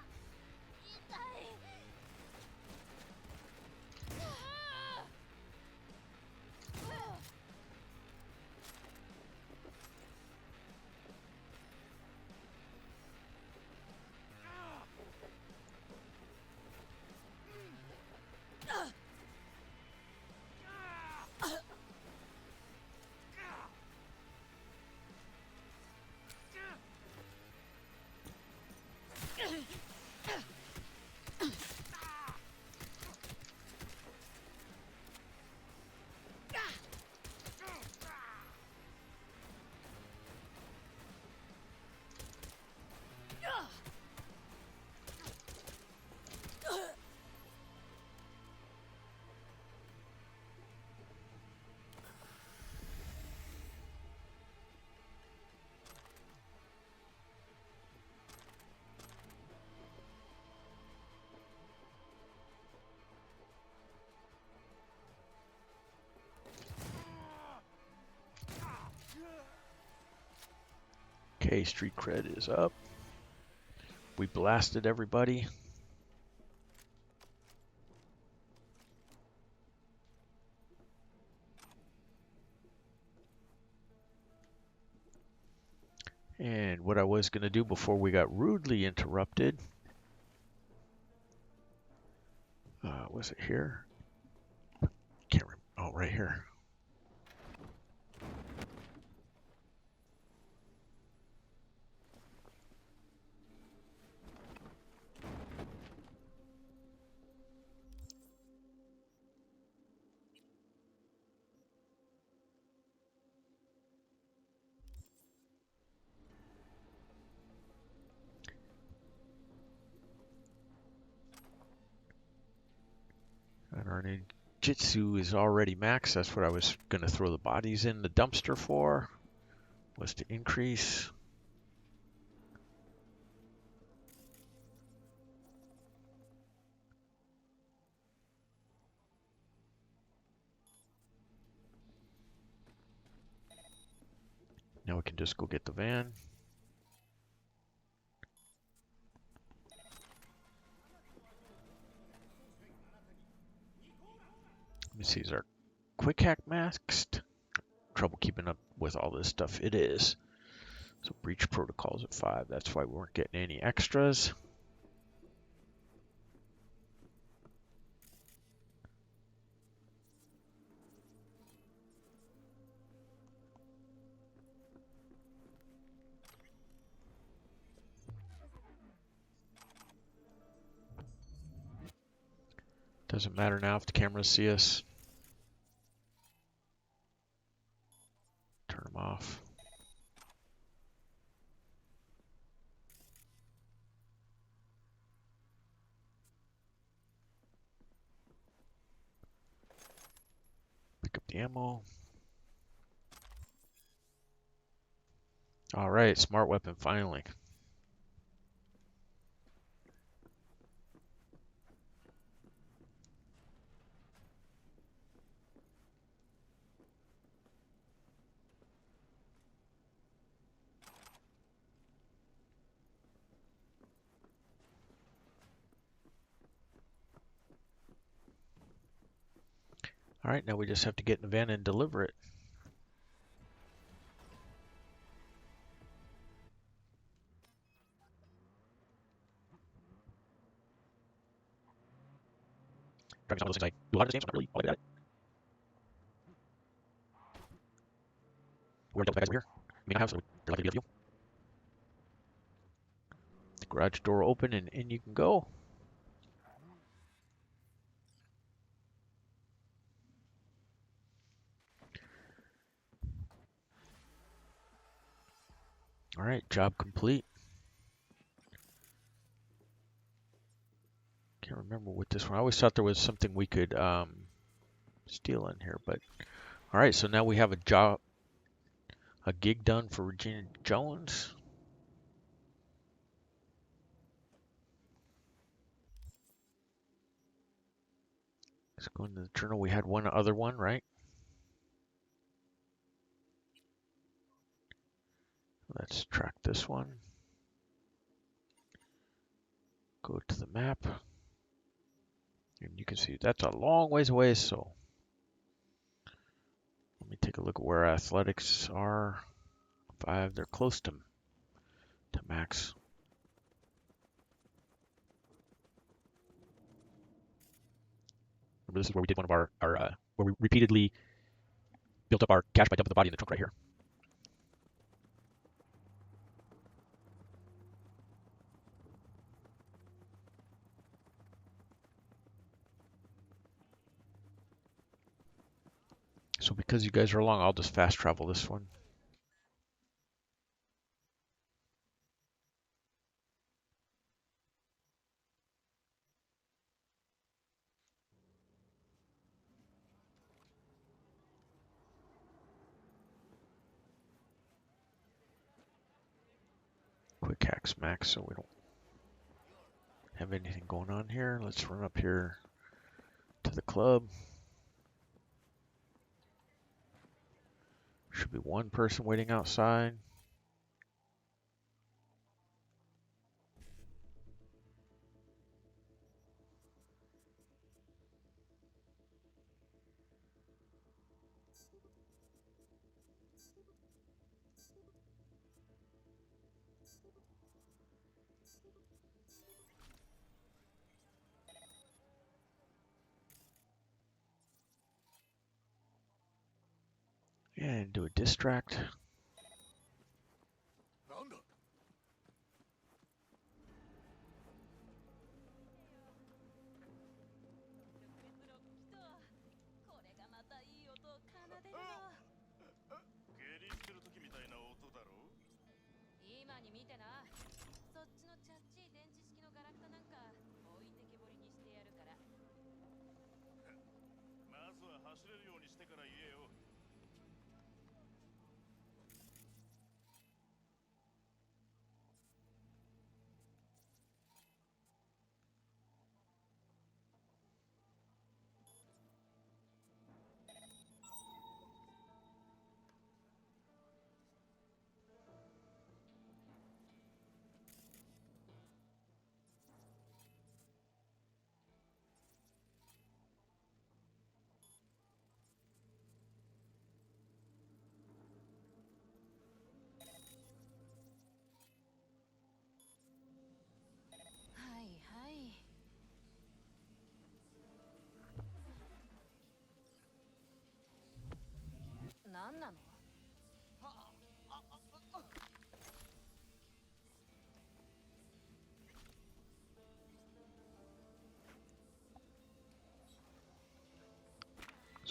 Speaker 1: Okay, street cred is up. We blasted everybody. And what I was going to do before we got rudely interrupted, was it here? Can't remember. Oh, right here. And our ninjutsu is already maxed. That's what I was going to throw the bodies in the dumpster for, was to increase. Now we can just go get the van. Let me see, is our quick hack maxed? Trouble keeping up with all this stuff. It is. So breach protocols at 5. That's why we weren't getting any extras. Doesn't matter now if the cameras see us. Turn them off. Pick up the ammo. All right, smart weapon finally. All right, now we just have to get in the van and deliver it. Driving some of those things I do a lot of this game, so I'm not really all that good at it. Where the bad guys over here? I mean, I have, so they're likely to be of you. The garage door open and in you can go. All right, job complete. Can't remember what this one. I always thought there was something we could steal in here, but all right. So now we have a gig done for Regina Jones. Let's go into the journal. We had one other one, right? Let's track this one. Go to the map. And you can see that's a long ways away, so let me take a look at where athletics are. 5, they're close to max. Remember, this is where we did one of our where we repeatedly built up our cache by dumping the body in the trunk right here. So because you guys are along, I'll just fast travel this one. Quick hacks max, so we don't have anything going on here. Let's run up here to the club. Should be one person waiting outside. And do a distract.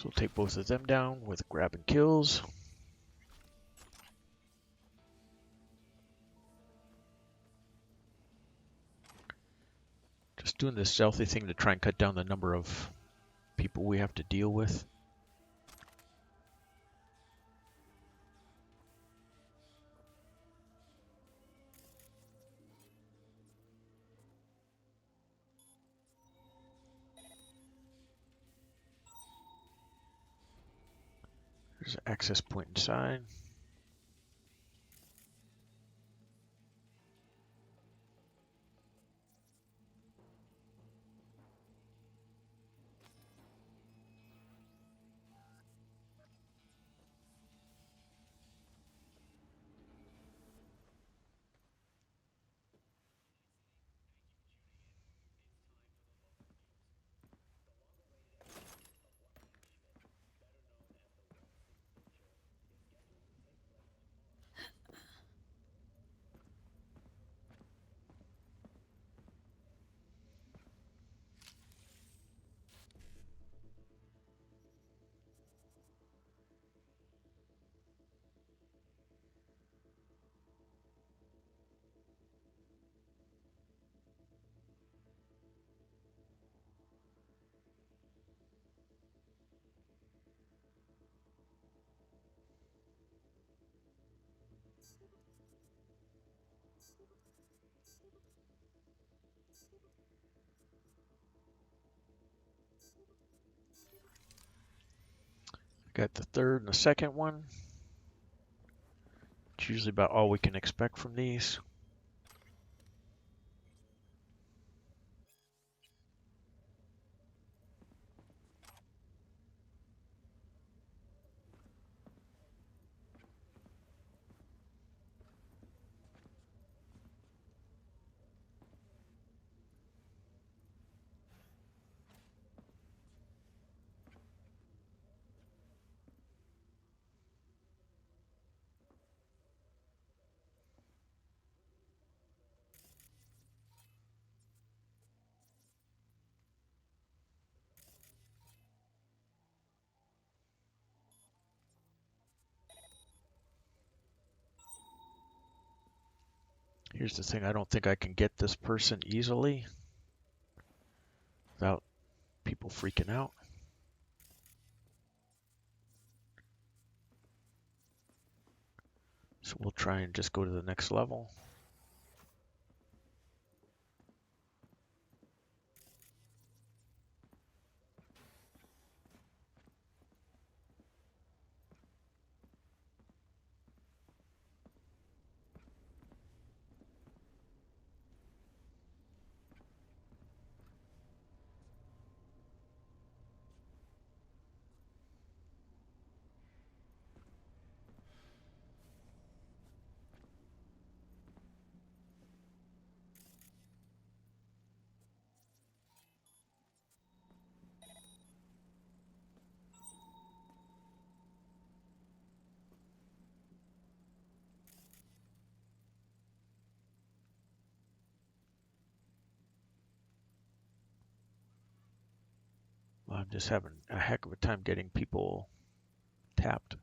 Speaker 1: So we'll take both of them down with grab and kills. Just doing this stealthy thing to try and cut down the number of people we have to deal with. There's an access point inside. Got the third and the second one. It's usually about all we can expect from these. Here's the thing, I don't think I can get this person easily without people freaking out. So we'll try and just go to the next level. I'm just having a heck of a time getting people tapped.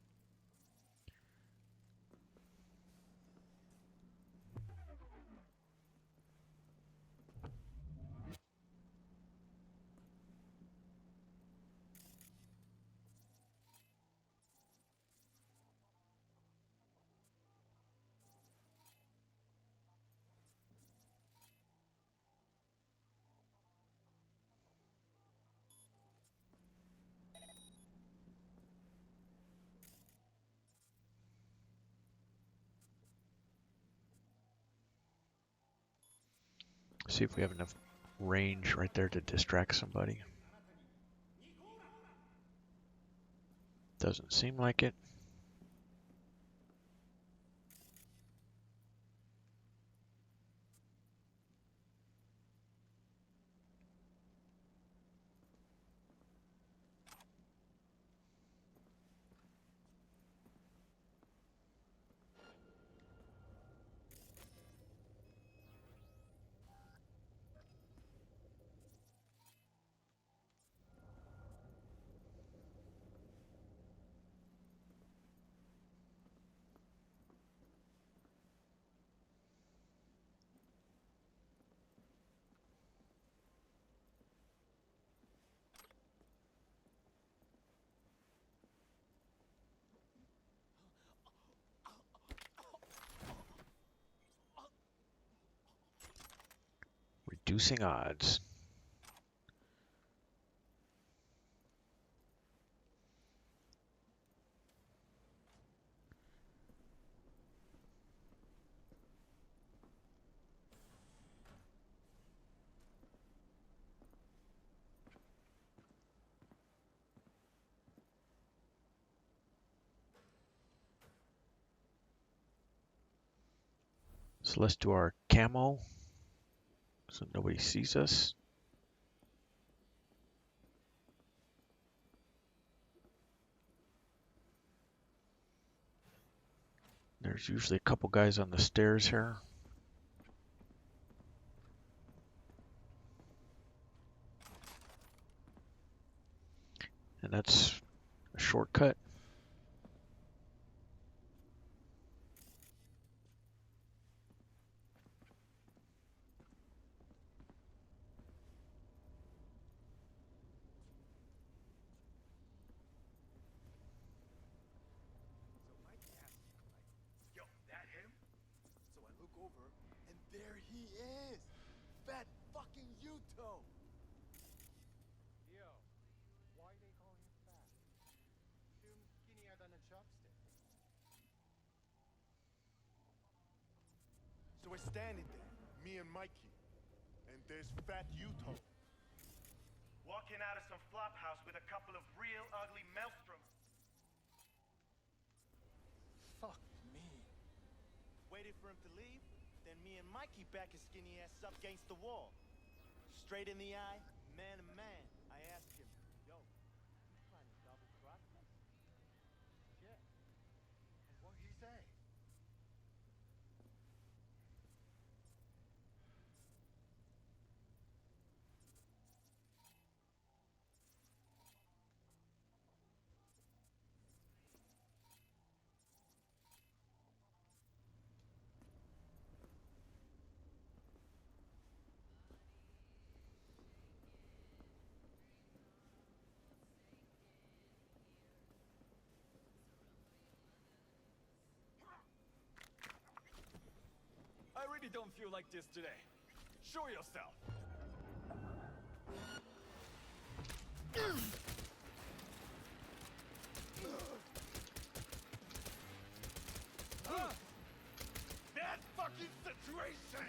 Speaker 1: See if we have enough range right there to distract somebody. Doesn't seem like it. Reducing odds. So let's do our camo so nobody sees us. There's usually a couple guys on the stairs here. And that's a shortcut.
Speaker 3: Yo, that him? So I look over, and there he is! Fat fucking Yuto!
Speaker 6: Yo, why they call him fat? Shouldn't
Speaker 7: we're standing there, me and Mikey. And there's Fat Yuto. Walking out of some flop house with a couple of real ugly maelstroms. Fuck me. Waited for him to leave, then me and Mikey back his skinny ass up against the wall. Straight in the eye, man to man. I asked him, yo, you trying to double cross us? Shit. And what'd he say? I really don't feel like this today. Show yourself. Bad fucking situation!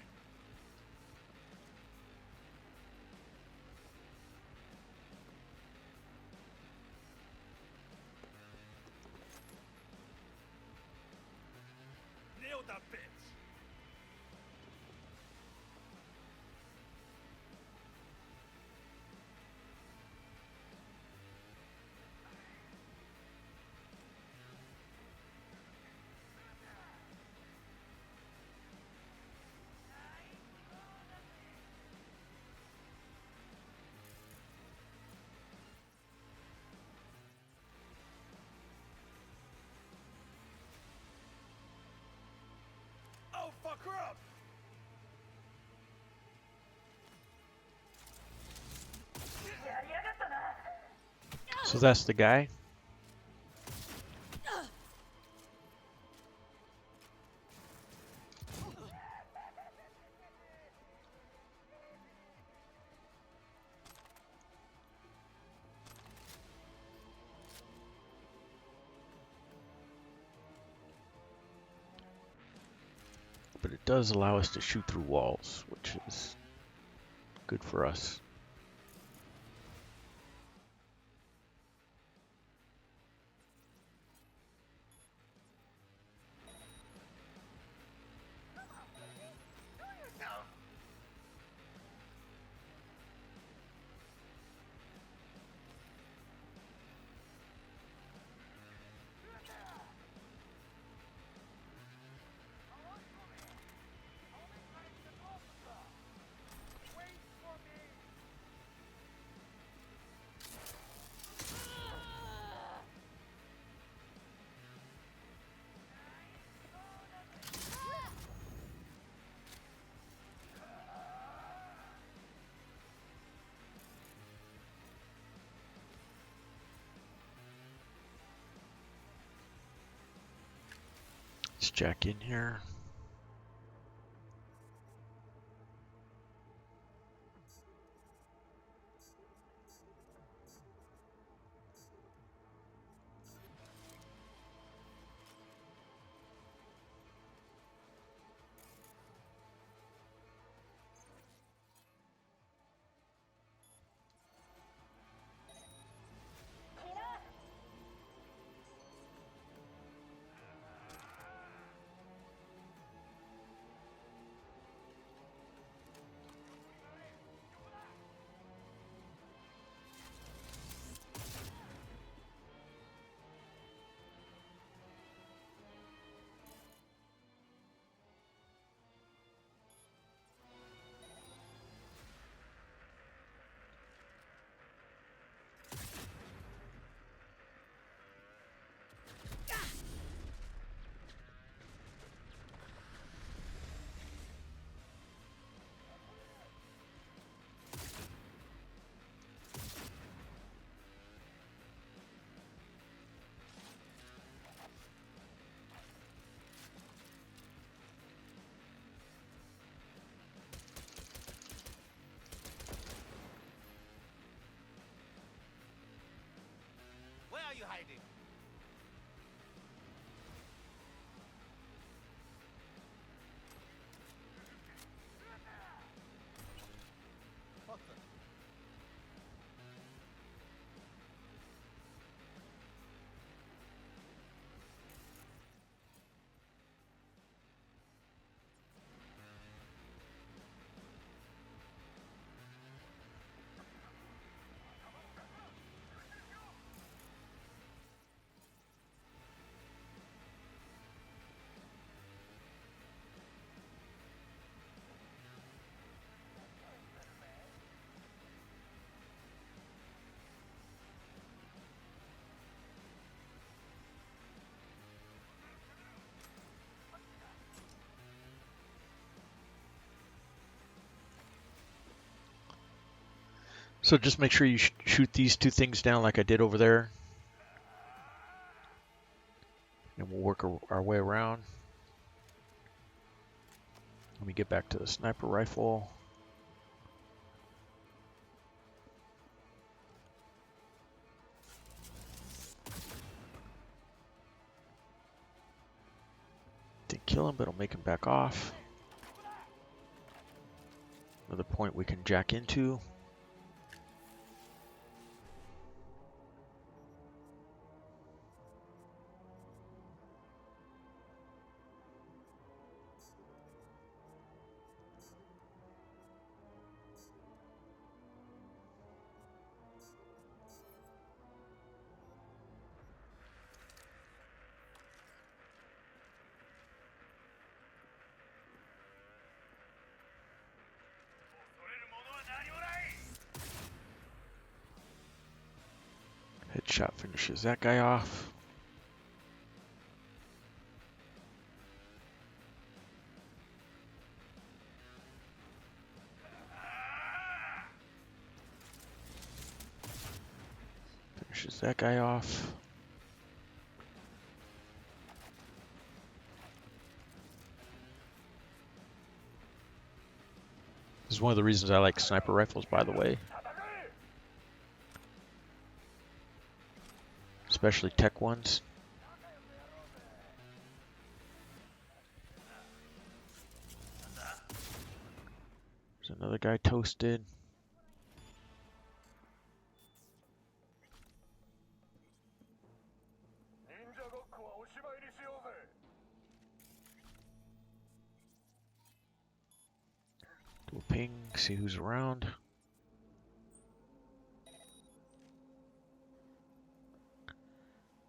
Speaker 7: Nail that bitch! Oh, fuck her up!
Speaker 1: So that's the guy. But it does allow us to shoot through walls, which is good for us. Let's jack in here.
Speaker 3: Where are you hiding?
Speaker 1: So just make sure you shoot these two things down like I did over there. And we'll work our way around. Let me get back to the sniper rifle. Didn't kill him, but it'll make him back off. Another point we can jack into. Headshot finishes that guy off. Finishes that guy off. This is one of the reasons I like sniper rifles, by the way. Especially tech ones. There's another guy toasted. Do a ping, see who's around.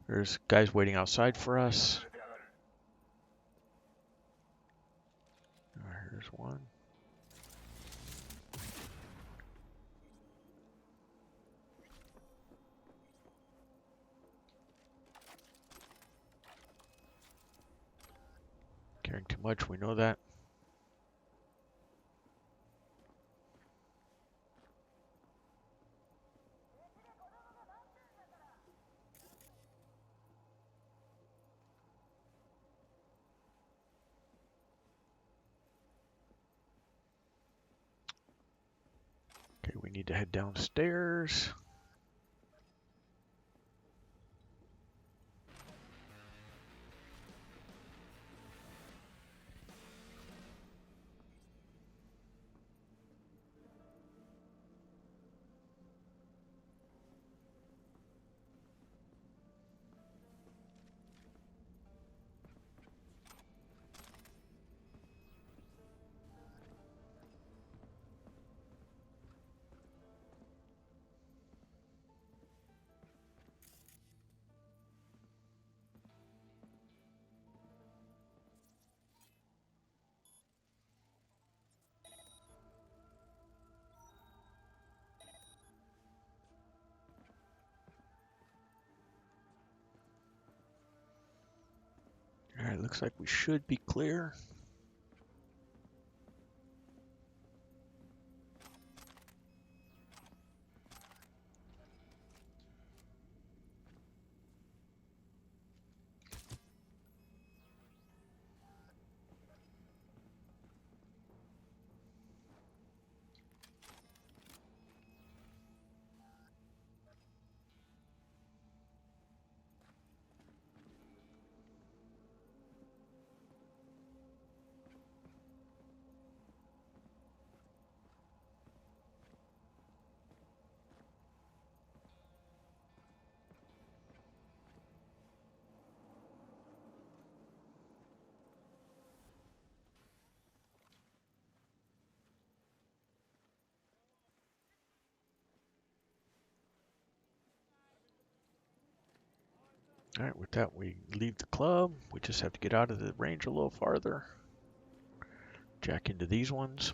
Speaker 1: There's guys waiting outside for us. Here's one. Carrying too much, we know that. Okay, we need to head downstairs. Alright, looks like we should be clear. Alright, with that we leave the club. We just have to get out of the range a little farther. Jack into these ones.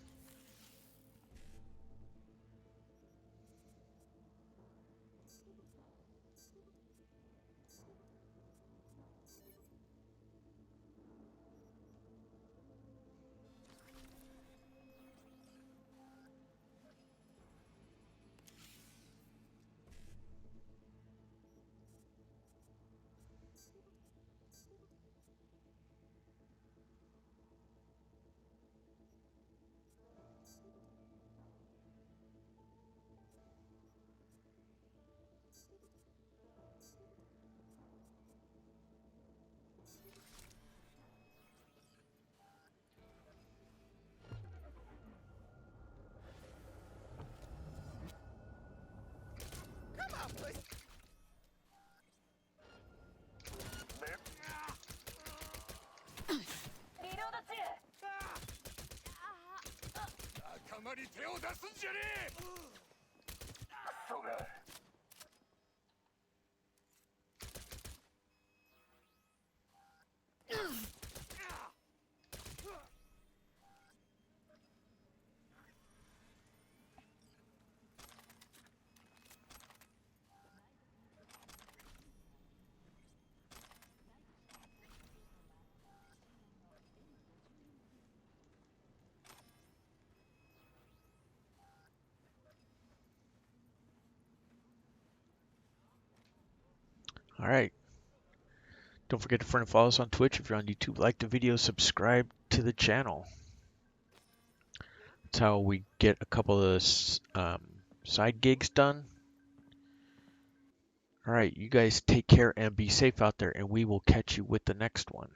Speaker 1: All right. Don't forget to friend and follow us on Twitch. If you're on YouTube, like the video, subscribe to the channel. That's how we get a couple of side gigs done. All right, you guys take care and be safe out there, and we will catch you with the next one.